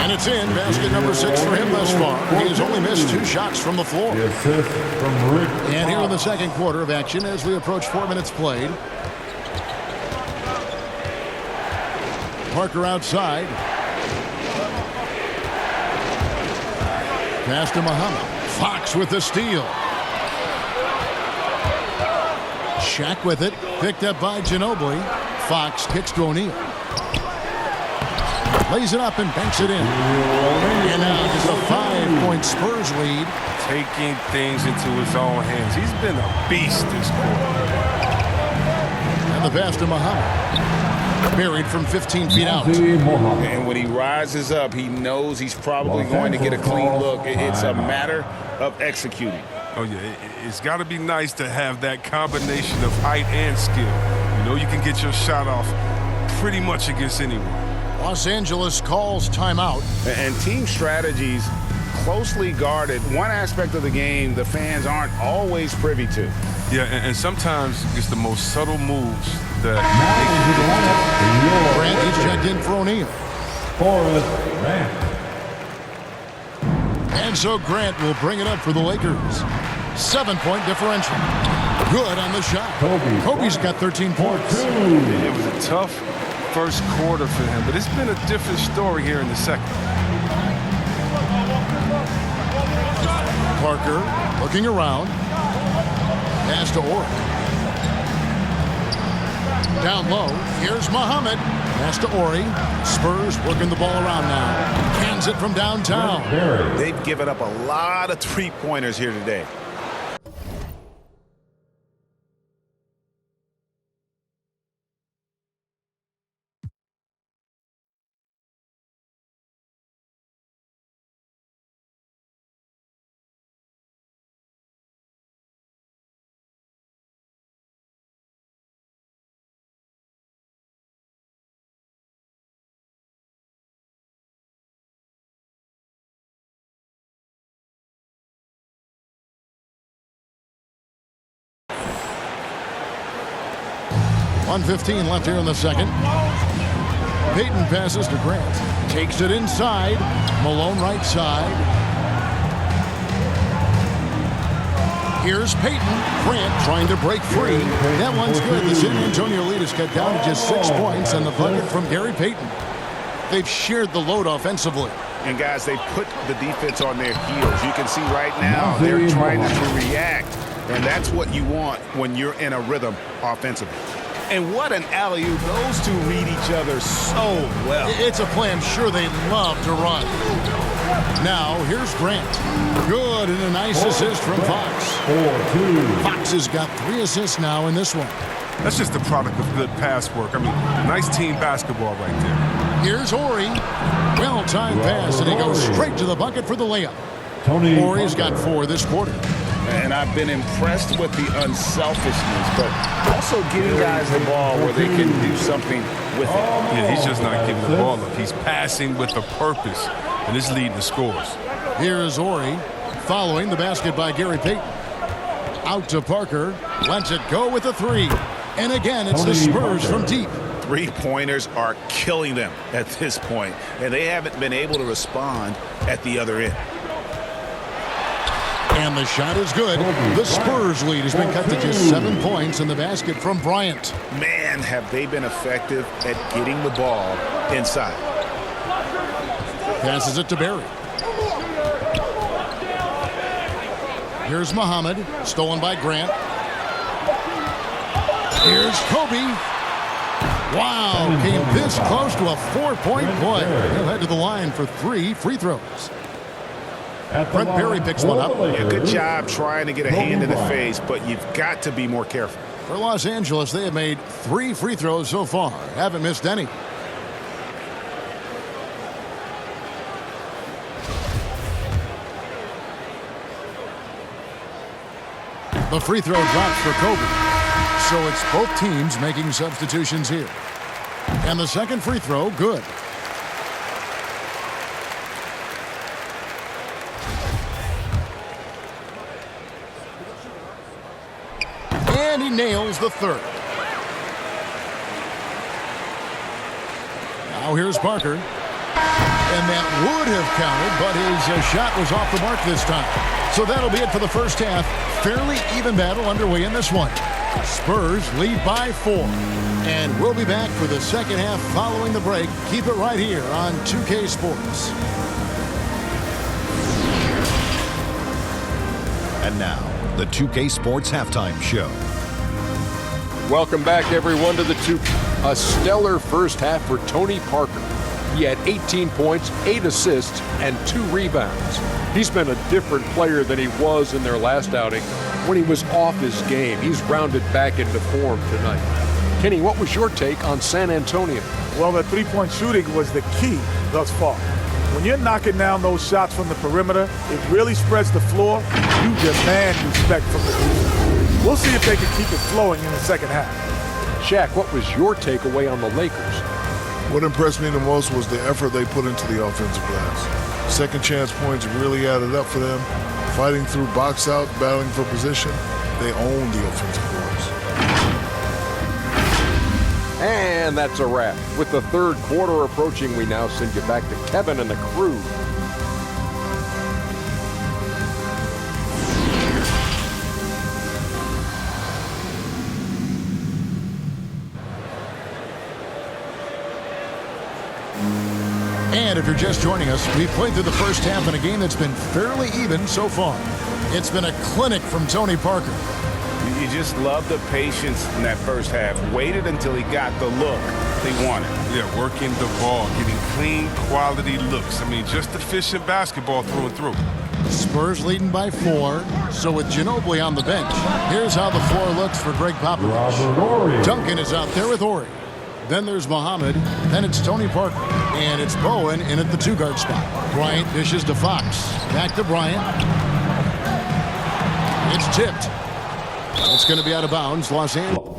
And it's in. Basket number 6 for him thus far. He has only missed 2 shots from the floor. The assist from Rick. And here in the second quarter of action as we approach 4 minutes played. Parker outside. Pass to Muhammad. Fox with the steal. Shaq with it. Picked up by Ginobili. Fox kicks to O'Neal. Lays it up and banks it in. And now just a 5-point Spurs lead. Taking things into his own hands. He's been a beast this quarter. And the pass to Muhammad. Buried from 15 feet out. And when he rises up, he knows he's probably going to get a clean look. It's a matter of executing. Oh, yeah, it's got to be nice to have that combination of height and skill. You know you can get your shot off pretty much against anyone. Los Angeles calls timeout. And team strategies closely guarded. One aspect of the game the fans aren't always privy to. Yeah, and sometimes it's the most subtle moves that Grant is checked in for O'Neal. Forrest Grant. And so Grant will bring it up for the Lakers. 7-point differential. Good on the shot. Kobe's got 13 points. it was a tough first quarter for him, but it's been a different story here in the second. Parker looking around. Pass to Orr. Down low. Here's Muhammad. Pass to Ori. Spurs working the ball around now. Cans it from downtown. They've given up a lot of three-pointers here today. .1:15 left here in the second. Payton passes to Grant. Takes it inside. Malone right side. Here's Payton. Grant trying to break free. That one's good. The San Antonio lead is cut down to just 6 points, and the bucket from Gary Payton. They've shared the load offensively. And guys, they put the defense on their heels. You can see right now they're trying to react. And that's what you want when you're in a rhythm offensively. And what an alley-oop. Those two read each other so well. It's a play I'm sure they love to run. Now, here's Grant. Good, and a nice assist from Fox. 4-2. Fox has got 3 assists now in this one. That's just the product of good pass work. I mean, nice team basketball right there. Here's Ori. Well-timed pass, and he goes straight to the bucket for the layup. Ori's got 4 this quarter. And I've been impressed with the unselfishness, but also getting guys the ball where they can do something with it. Yeah, he's just not giving the ball up. He's passing with a purpose, and it's leading the scores. Here's Ori following the basket by Gary Payton. Out to Parker. Lets it go with a 3. And again, it's the Spurs from deep. Three-pointers are killing them at this point, and they haven't been able to respond at the other end. And the shot is good. The Spurs lead has been cut to just 7 points in the basket from Bryant. Man, have they been effective at getting the ball inside. Passes it to Barry. Here's Muhammad, stolen by Grant. Here's Kobe. Wow, came this close to a 4-point play. He'll head to the line for 3 free throws. Brent Barry picks one up. Yeah, good job trying to get a hand in the face, but you've got to be more careful. For Los Angeles, they have made 3 free throws so far. Haven't missed any. The free throw drops for Kobe. So it's both teams making substitutions here. And the second free throw, good. And he nails the third. Now here's Parker. And that would have counted, but his shot was off the mark this time. So that'll be it for the first half. Fairly even battle underway in this one. Spurs lead by 4. And we'll be back for the second half following the break. Keep it right here on 2K Sports. And now, the 2K Sports Halftime Show. Welcome back, everyone, to the 2. A stellar first half for Tony Parker. He had 18 points, 8 assists, and 2 rebounds. He's been a different player than he was in their last outing when he was off his game. He's rounded back into form tonight. Kenny, what was your take on San Antonio? Well, the three-point shooting was the key thus far. When you're knocking down those shots from the perimeter, it really spreads the floor. You demand respect from the defense. We'll see if they can keep it flowing in the second half. Shaq, what was your takeaway on the Lakers? What impressed me the most was the effort they put into the offensive glass. Second chance points really added up for them. Fighting through box out, battling for position, they owned the offensive boards. And that's a wrap. With the third quarter approaching, we now send you back to Kevin and the crew. And if you're just joining us, we've played through the first half in a game that's been fairly even so far. It's been a clinic from Tony Parker. You just love the patience in that first half. Waited until he got the look they wanted. Yeah, working the ball, getting clean, quality looks. I mean, just efficient basketball through and through. Spurs leading by 4. So with Ginobili on the bench, here's how the floor looks for Greg Popovich. Robert Horry. Duncan is out there with Horry. Then there's Muhammad. Then it's Tony Parker. And it's Bowen in at the 2-guard spot. Bryant dishes to Fox. Back to Bryant. It's tipped. It's going to be out of bounds. Los Angeles.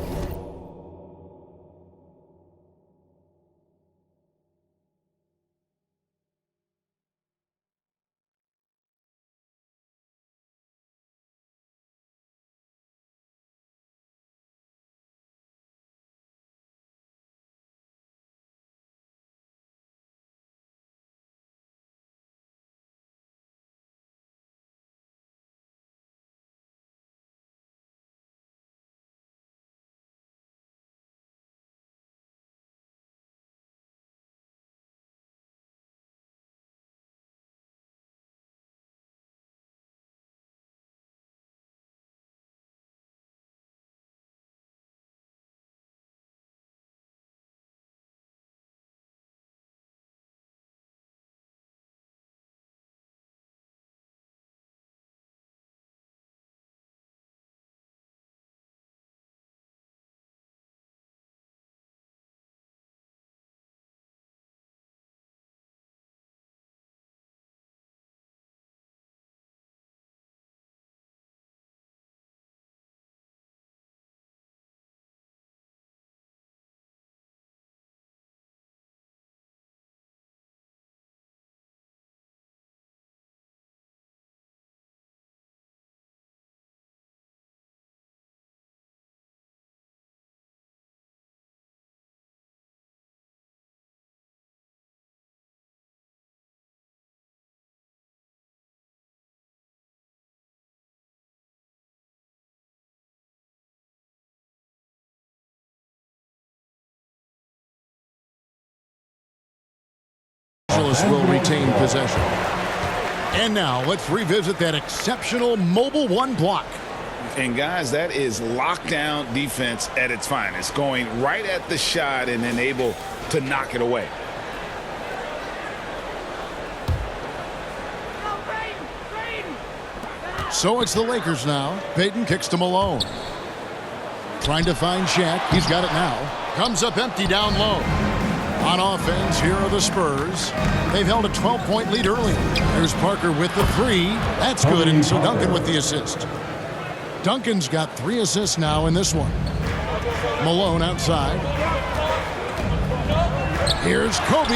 Will retain possession. And now let's revisit that exceptional Mobile One block. And guys, that is lockdown defense at its finest, going right at the shot and then able to knock it away. So it's the Lakers now. Payton kicks to Malone. Trying to find Shaq. He's got it now. Comes up empty down low. On offense, here are the Spurs. They've held a 12-point lead early. There's Parker with the 3. That's good, and so Duncan with the assist. Duncan's got 3 assists now in this one. Malone outside. Here's Kobe.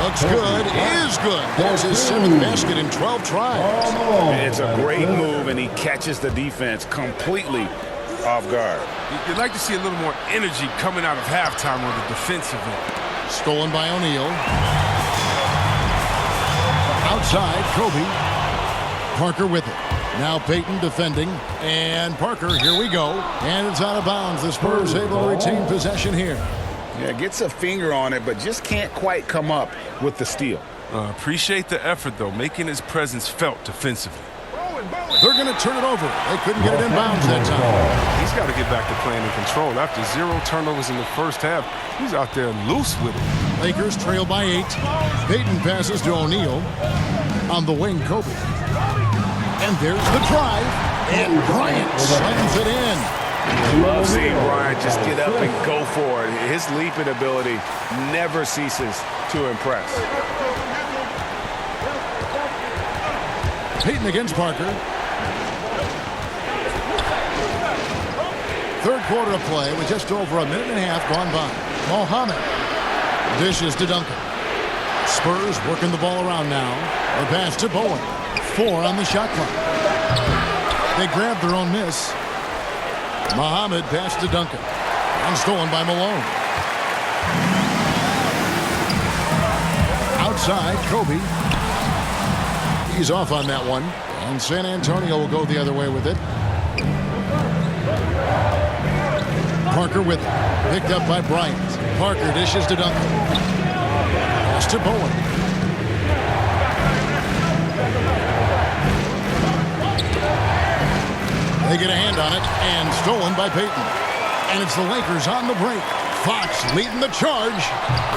Looks good. Is good. There's his 7th basket in 12 tries. It's a great move, and he catches the defense completely off guard. You'd like to see a little more energy coming out of halftime on the defensive end. Stolen by O'Neal. Outside, Kobe. Parker with it. Now Payton defending. And Parker, here we go. And it's out of bounds. The Spurs able to retain possession here. Yeah, gets a finger on it, but just can't quite come up with the steal. Appreciate the effort, though, making his presence felt defensively. They're going to turn it over. They couldn't get it in bounds that time. He's got to get back to playing in control. After 0 turnovers in the first half, he's out there loose with it. Lakers trail by 8. Payton passes to O'Neal. On the wing, Kobe. And there's the drive. And Bryant slams it in. I love seeing Bryant just get up and go for it. His leaping ability never ceases to impress. Payton against Parker. Third quarter of play with just over a minute and a half gone by. Mohammed dishes to Duncan. Spurs working the ball around now. The pass to Bowen. 4 on the shot clock. They grab their own miss. Mohammed pass to Duncan. And stolen by Malone. Outside, Kobe. He's off on that one. And San Antonio will go the other way with it. Parker with it. Picked up by Bryant. Parker dishes to Duncan. Pass to Bowen. They get a hand on it, and stolen by Payton. And it's the Lakers on the break. Fox leading the charge.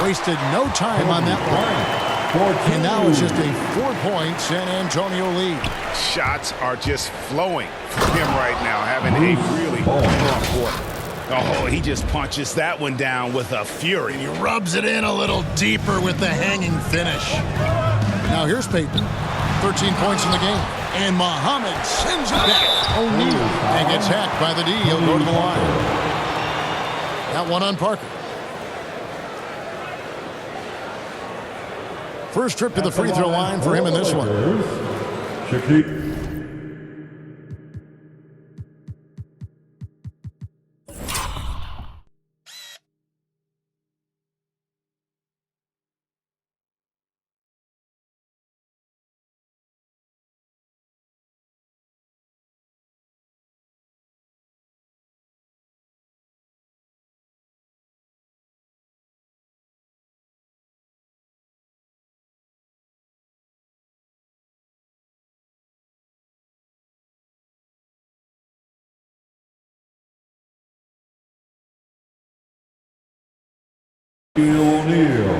Wasted no time on that one. And now it's just a 4-point San Antonio lead. Shots are just flowing from him right now, having a really strong quarter. Oh, he just punches that one down with a fury. He rubs it in a little deeper with the hanging finish. Now here's Payton. 13 points in the game. And Mohammed sends it back. O'Neal and gets hacked by the D. He'll go to the line. That one on Parker. First trip to the free throw line for him in this one. Shaquille. O'Neal.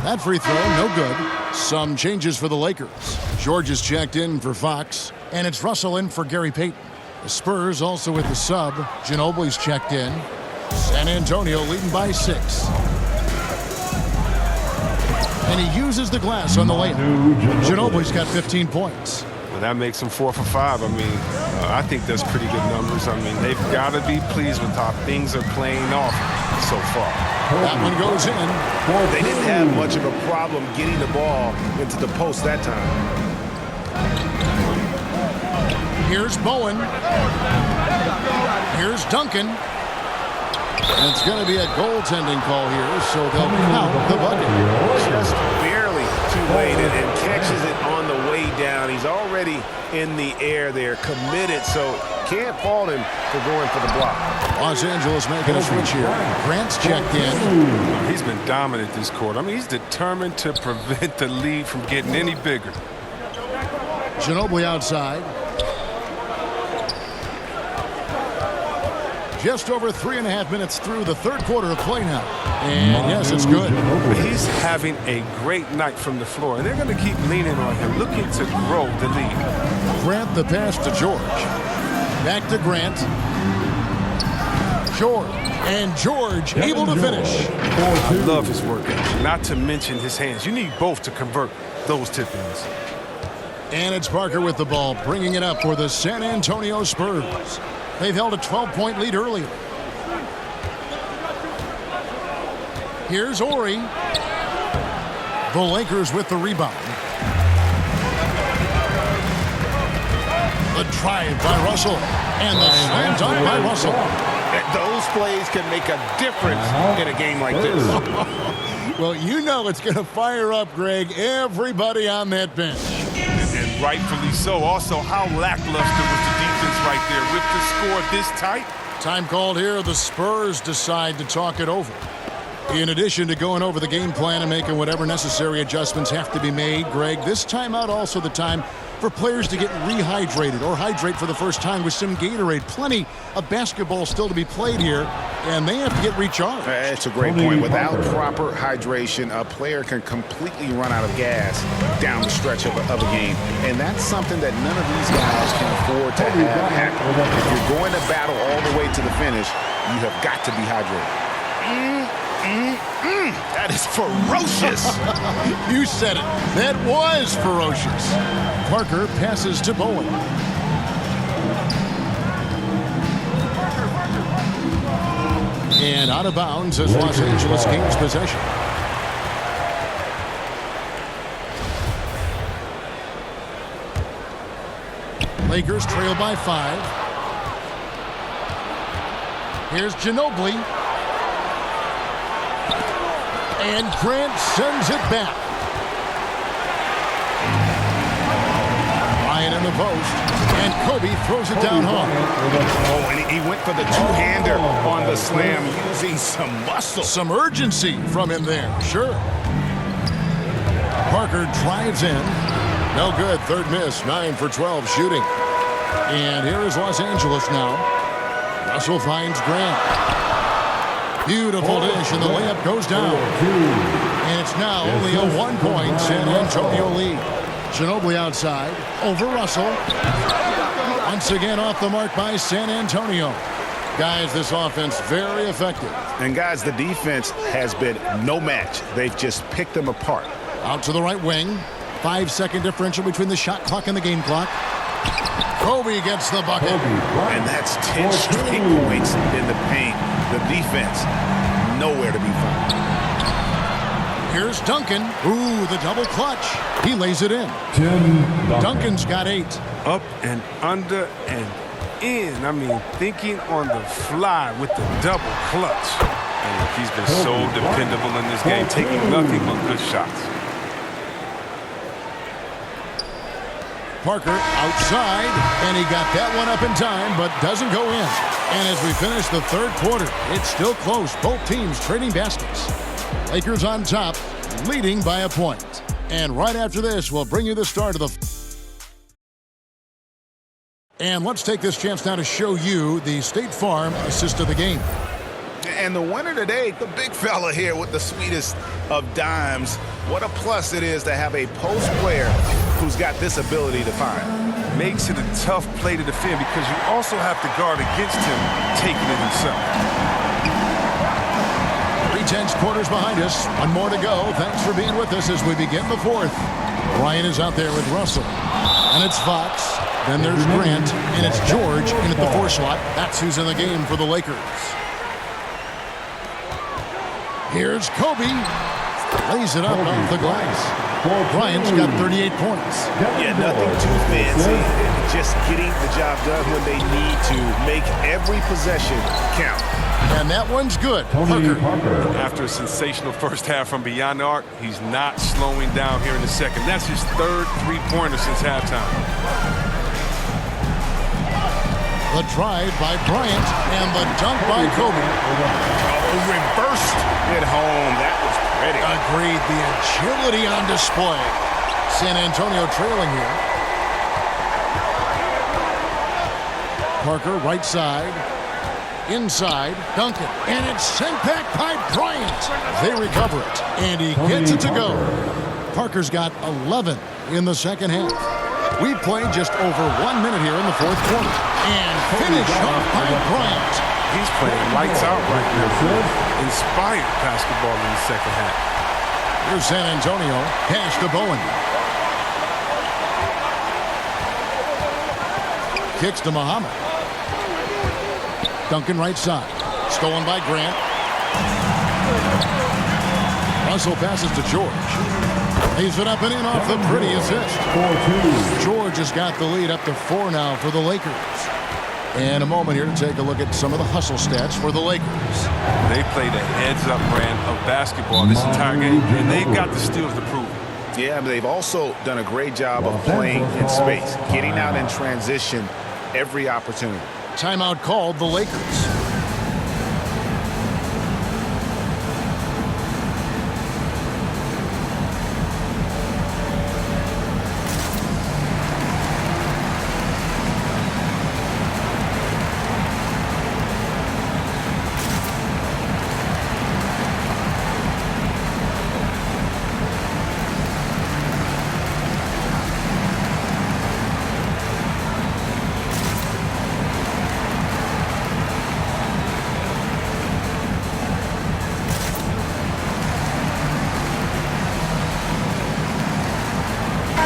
That free throw, no good. Some changes for the Lakers. George is checked in for Fox, and it's Russell in for Gary Payton. The Spurs also with the sub. Ginobili's checked in. San Antonio leading by 6. And he uses the glass on the layup. Ginobili's got 15 points. Well, that makes him 4 for 5. I mean, I think that's pretty good numbers. I mean, they've got to be pleased with how things are playing off so far. That one goes in. They didn't have much of a problem getting the ball into the post that time. Here's Bowen. Here's Duncan. And it's going to be a goaltending call here, so they'll count the bucket. Just barely too late and catches it on the way down. He's already in the air there, committed, so can't fault him for going for the block. Los Angeles making a switch here. Grant's checked in. He's been dominant this quarter. I mean, he's determined to prevent the lead from getting any bigger. Ginobili outside. Just over 3.5 minutes through the third quarter of play now. And yes, it's good. He's having a great night from the floor, and they're going to keep leaning on him, looking to grow the lead. Grant the pass to George. Back to Grant. George. And George able to finish. I love his work, not to mention his hands. You need both to convert those tip-ins. And it's Parker with the ball, bringing it up for the San Antonio Spurs. They've held a 12-point lead earlier. Here's Ori. The Lakers with the rebound. The drive by Russell. And the slam dunk by Russell. Those plays can make a difference in a game like this. Well, you know it's going to fire up, Greg, everybody on that bench. And rightfully so. Also, how lackluster was the defense right there with the score this tight? Time called here. The Spurs decide to talk it over. In addition to going over the game plan and making whatever necessary adjustments have to be made, Greg, this timeout also the time for players to get rehydrated or hydrate for the first time with some Gatorade. Plenty of basketball still to be played here, and they have to get recharged. That's a great point. Without proper hydration, a player can completely run out of gas down the stretch of a game. And that's something that none of these guys can afford to have happen. If you're going to battle all the way to the finish, you have got to be hydrated. That is ferocious. You said it. That was ferocious. Parker passes to Bowen. And out of bounds as Los Angeles gains possession. Lakers trail by 5. Here's Ginobili. And Grant sends it back. Ryan in the post. And Kobe throws it down hard. Oh, and he went for the two-hander on the slam using some muscle. Some urgency from him there, sure. Parker drives in. No good. Third miss. 9 for 12 shooting. And here is Los Angeles now. Russell finds Grant. Beautiful dish, and the layup goes down. And it's now only a 1-point San Antonio lead. Ginobili outside, over Russell. Once again off the mark by San Antonio. Guys, this offense very effective. And guys, the defense has been no match. They've just picked them apart. Out to the right wing. 5-second differential between the shot clock and the game clock. Kobe gets the bucket. And that's 10 straight points in the paint. The defense, nowhere to be found. Here's Duncan. Ooh, the double clutch. He lays it in. Duncan's got 8. Up and under and in. I mean, thinking on the fly with the double clutch. And he's been so dependable in this game, taking nothing but good shots. Parker outside, and he got that one up in time, but doesn't go in. And as we finish the third quarter, it's still close. Both teams trading baskets. Lakers on top, leading by a point. And right after this, we'll bring you the start of the... And let's take this chance now to show you the State Farm assist of the game. And the winner today, the big fella here with the sweetest of dimes. What a plus it is to have a post player who's got this ability to find. Makes it a tough play to defend because you also have to guard against him taking it himself. 3/10 quarters behind us. One more to go. Thanks for being with us as we begin the fourth. Ryan is out there with Russell. And it's Fox. Then there's Grant. And it's George in at the 4 slot. That's who's in the game for the Lakers. Here's Kobe. Lays it up off the glass. Bryant's got 38 points. Yeah, nothing too fancy. Just getting the job done when they need to. Make every possession count. And that one's good. Parker. After a sensational first half from beyond the arc, he's not slowing down here in the second. That's his third three-pointer since halftime. The drive by Bryant and the dunk by Kobe. Oh, reversed at home. That was pretty. Agreed. The agility on display. San Antonio trailing here. Parker right side. Inside. Duncan. And it's sent back by Bryant. They recover it. And he gets it to go. Parker's got 11 in the second half. We played just over 1 minute here in the fourth quarter. And finish off by Bryant. He's playing lights out right now. Inspired basketball in the second half. Here's San Antonio. Pass to Bowen. Kicks to Muhammad. Duncan right side. Stolen by Grant. Russell passes to George. He's it up and in off the pretty assist. 4-2. George has got the lead up to 4 now for the Lakers. And a moment here to take a look at some of the hustle stats for the Lakers. They played a heads-up brand of basketball this entire game, and they've got the steals to prove it. Yeah, but they've also done a great job of playing in space, getting out in transition every opportunity. Timeout called the Lakers.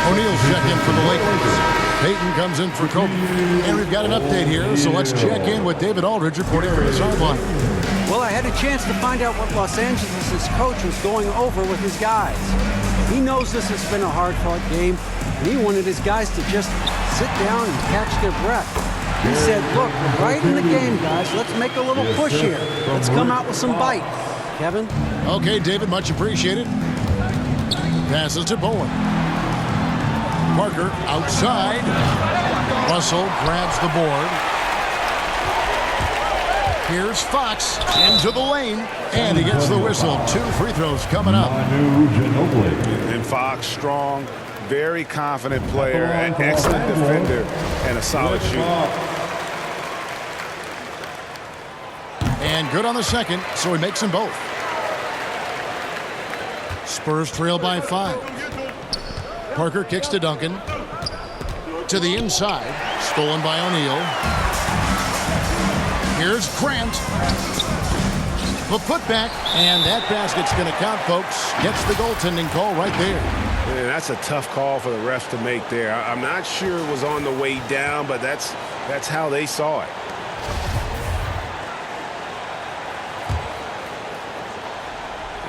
O'Neal's check in for the Lakers. Peyton comes in for Kobe. And we've got an update here, so let's check in with David Aldridge reporting from the sideline. Well, I had a chance to find out what Los Angeles' coach was going over with his guys. He knows this has been a hard-fought game, and he wanted his guys to just sit down and catch their breath. He said, look, we're right in the game, guys. Let's make a little push here. Let's come out with some bite. Kevin? Okay, David, much appreciated. Passes to Bowen. Parker outside. Russell grabs the board. Here's Fox into the lane, and he gets the whistle. 2 free throws coming up. And Fox, strong, very confident player, an excellent defender, and a solid shooter. And good on the second, so he makes them both. Spurs trail by 5. Parker kicks to Duncan. To the inside. Stolen by O'Neal. Here's Grant. The putback. And that basket's going to count, folks. Gets the goaltending call right there. Man, that's a tough call for the refs to make there. I'm not sure it was on the way down, but that's how they saw it.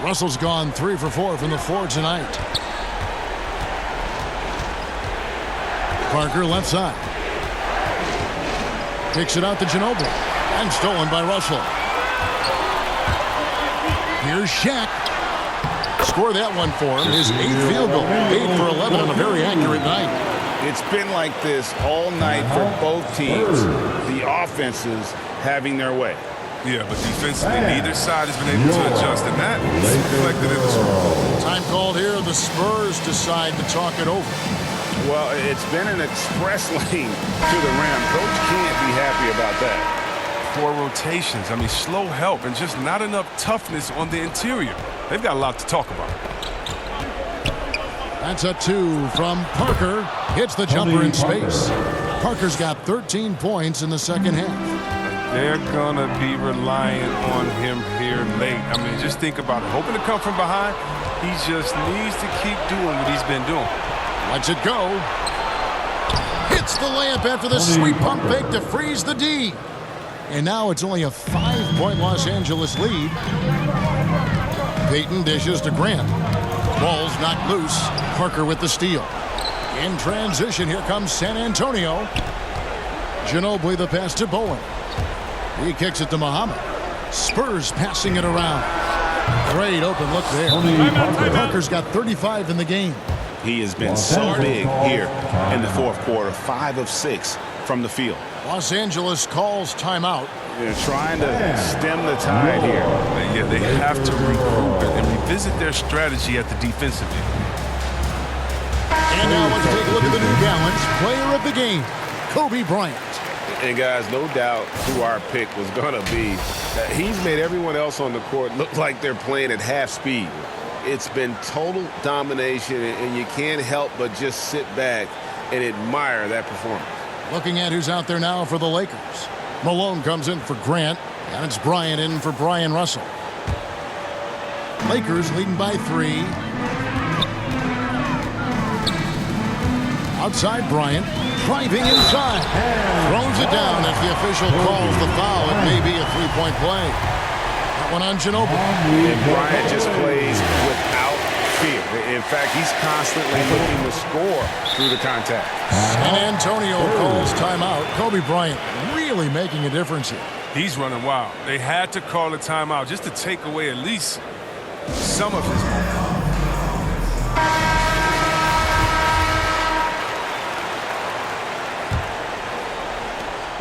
Russell's gone 3 for 4 from the floor tonight. Parker left side. Kicks it out to Ginobili. And stolen by Russell. Here's Shaq. Score that one for him. His 8th field goal. 8 for 11 on a very accurate night. It's been like this all night for both teams. The offenses having their way. Yeah, but defensively, neither side has been able to adjust, and that is reflected in the score. Time called here. The Spurs decide to talk it over. Well, it's been an express lane to the rim. Coach can't be happy about that. 4 rotations. I mean, slow help and just not enough toughness on the interior. They've got a lot to talk about. That's a 2 from Parker. Hits the jumper in space. Parker's got 13 points in the second half. They're going to be relying on him here late. I mean, just think about it. Hoping to come from behind, he just needs to keep doing what he's been doing. Lets it go. Hits the layup after the sweet pump fake to freeze the D. And now it's only a 5-point Los Angeles lead. Peyton dishes to Grant. Ball's knocked loose. Parker with the steal. In transition, here comes San Antonio. Ginobili the pass to Bowen. He kicks it to Muhammad. Spurs passing it around. Great open look there. Parker's got 35 in the game. He has been so big here in the fourth quarter. 5 of 6 from the field. Los Angeles calls timeout. They're trying to stem the tide here. Yeah, they have to regroup and revisit their strategy at the defensive end. And now let's take a look at the New Balance player of the game, Kobe Bryant. And guys, no doubt who our pick was going to be. He's made everyone else on the court look like they're playing at half speed. It's been total domination, and you can't help but just sit back and admire that performance. Looking at who's out there now for the Lakers. Malone comes in for Grant, and it's Bryant in for Brian Russell. Lakers leading by 3. Outside Bryant, driving inside. Throws it down as the official calls the foul. It may be a 3-point play. That one on Ginobili. And Bryant just plays without fear. In fact, he's constantly looking to score through the contact. San Antonio calls timeout. Kobe Bryant really making a difference here. He's running wild. They had to call a timeout just to take away at least some of his momentum.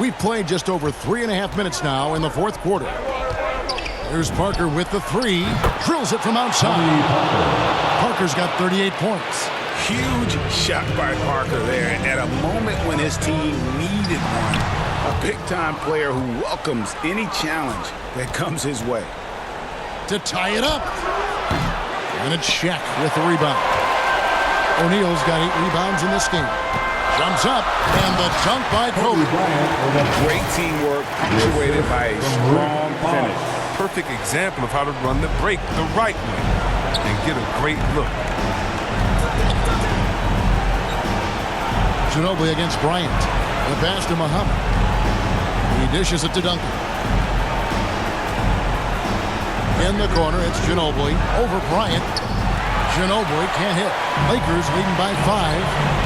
We've played just over 3.5 minutes now in the fourth quarter. Here's Parker with the three. Drills it from outside. Parker's got 38 points. Huge shot by Parker there at a moment when his team needed one. A big-time player who welcomes any challenge that comes his way. To tie it up. And it's Shaq with the rebound. O'Neal's got 8 rebounds in this game. Jumps up, and the dunk by Kobe. Great teamwork, punctuated by a strong finish. Perfect example of how to run the break the right way and get a great look. Ginobili against Bryant. The pass to Muhammad. He dishes it to Duncan. In the corner, it's Ginobili over Bryant. Ginobili can't hit. Lakers leading by 5.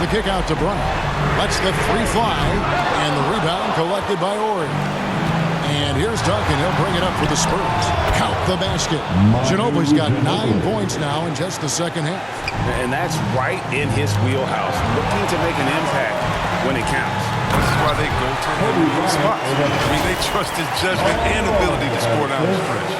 The kick out to Bryant. Lets the three fly, and the rebound collected by Ori. And here's Duncan. He'll bring it up for the Spurs. Count the basket. Ginobili's got 9 points now in just the second half. And that's right in his wheelhouse. Looking to make an impact when it counts. This is why they go to him in these spots. I mean, they trust his judgment and ability to score down the stretch.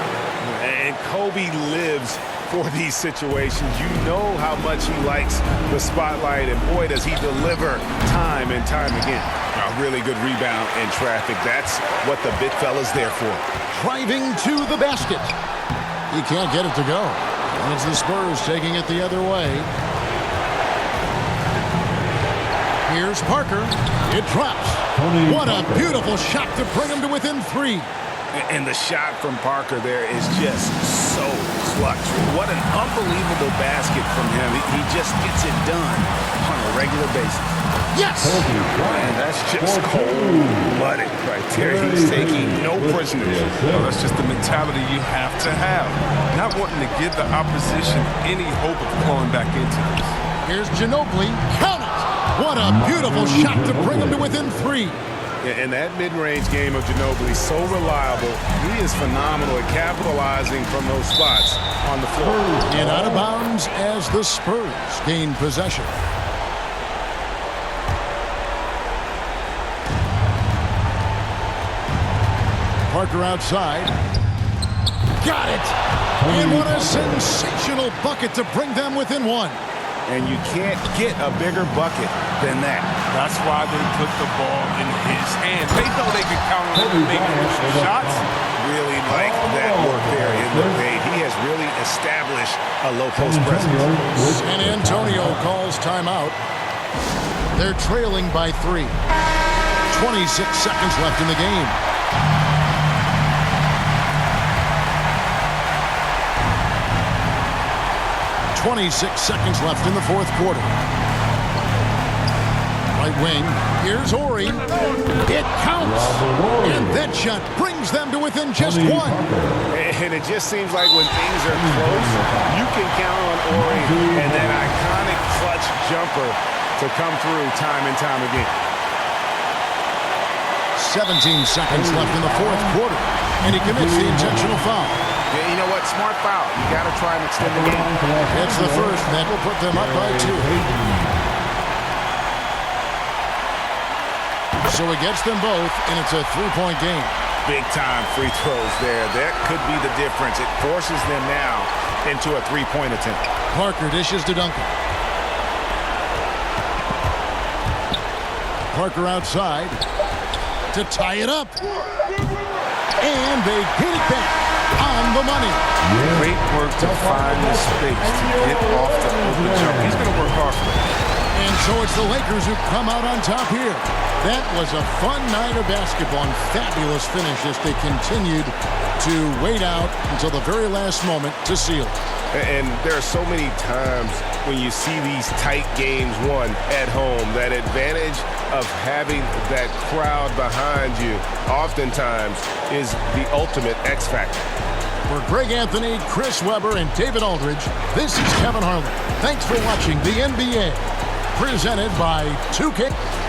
And Kobe lives for these situations. You know how much he likes the spotlight, and boy, does he deliver time and time again. A really good rebound in traffic. That's what the big fella's there for. Driving to the basket. He can't get it to go. And it's the Spurs taking it the other way. Here's Parker. It drops. What a beautiful shot to bring him to within 3. And the shot from Parker there is just so clutch. What an unbelievable basket from him. He just gets it done on a regular basis. Yes! And that's just cold-blooded right there. He's taking no prisoners. Well, that's just the mentality you have to have. Not wanting to give the opposition any hope of clawing back into this. Here's Ginobili. Count it! What a beautiful shot to bring him to within 3. And that mid-range game of Ginobili is so reliable. He is phenomenal at capitalizing from those spots on the floor. And out of bounds as the Spurs gain possession. Parker outside. Got it! And what a sensational bucket to bring them within 1. And you can't get a bigger bucket than that. That's why they put the ball in his hands. They know they can count on him making shots. Really like that work there in the paint. He has really established a low post presence. San Antonio calls timeout. They're trailing by 3. 26 seconds left in the game. .26 seconds left in the fourth quarter. Right wing. Here's Ori. It counts. And that shot brings them to within just 1. And it just seems like when things are close, you can count on Ori and that iconic clutch jumper to come through time and time again. 17 seconds left in the fourth quarter. And he commits the intentional foul. Yeah, you know what? Smart foul. You got to try and extend the game. It's the first, and that will put them up by 2. So it gets them both, and it's a 3-point game. Big-time free throws there. That could be the difference. It forces them now into a 3-point attempt. Parker dishes to Duncan. Parker outside to tie it up. And they get it back on the money. Great work to find the space to get off the open jump. He's going to work hard for it. And so it's the Lakers who come out on top here. That was a fun night of basketball and fabulous finish as they continued to wait out until the very last moment to seal it. And there are so many times when you see these tight games won at home, that advantage of having that crowd behind you oftentimes is the ultimate X factor. For Greg Anthony, Chris Webber, and David Aldridge, this is Kevin Harlan. Thanks for watching the NBA, presented by 2K.